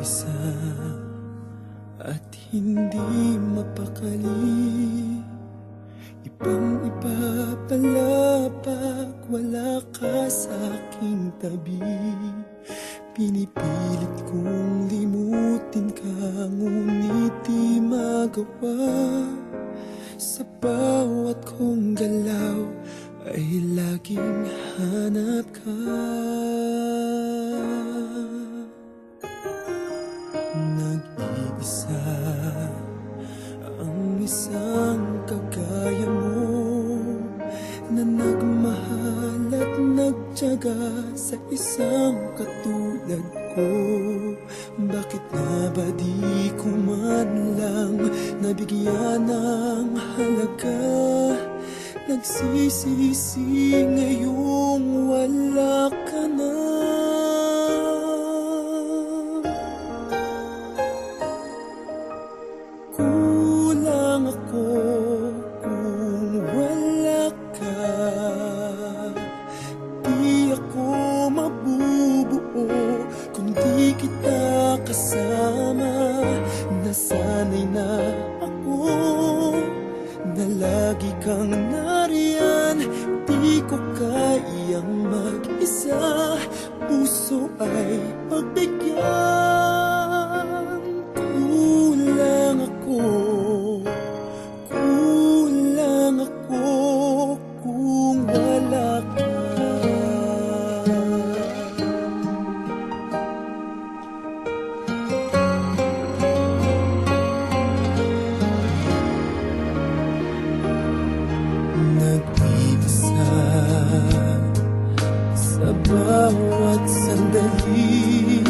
nag-iisa at hindi mapakali. Ibang-iba pala pag wala ka sa aking tabi. Pinipilit kong limutin ka, ngunit di magawa. Sa bawat kong galaw ay laging hanap ka. Nag-iisa ang isang kagaya mo, na nagmahal at nagtiyaga sa isang katulad ko. Bakit nga ba di ko man lang nabigyan ng halaga? Nagsisisi ngayong wala ka na. Kulang ako kung wala ka. Di ako mabubuo kung di kita kasama. Nasanay na ako na lagi kang nariyan. Di ko kayang mag-isa, puso ay pagbigyan. Kulang ako kung wala ka. Nag-iisa sa bawat sandali,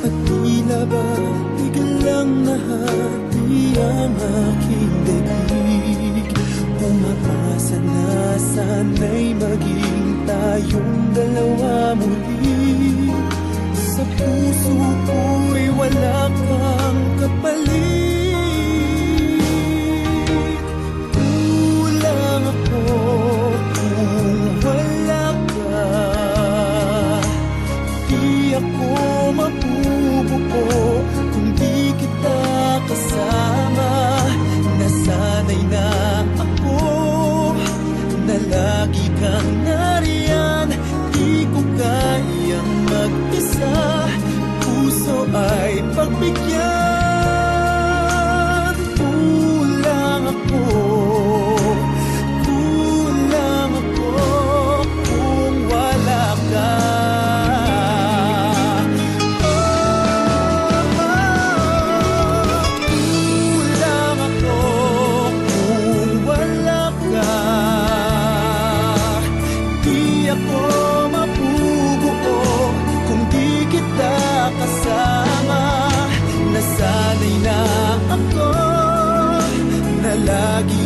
at tila ba biglang nahati ang aking daig. Umaasa na sana'y maging tayong dalawa muli. Sa puso ko'y wala kang kapalit. Kulang ako kung wala ka. Di ako mabubuo kung di kita kasama. Nasanay na ako na lagi kang nariyan. Di ko kayang mag-isa, puso ay pagbigyan. Kulang ako kung wala ka. Kulang ako kung wala ka. Di ako mabubuo kung di kita kasama. Nasanay na ako na lagi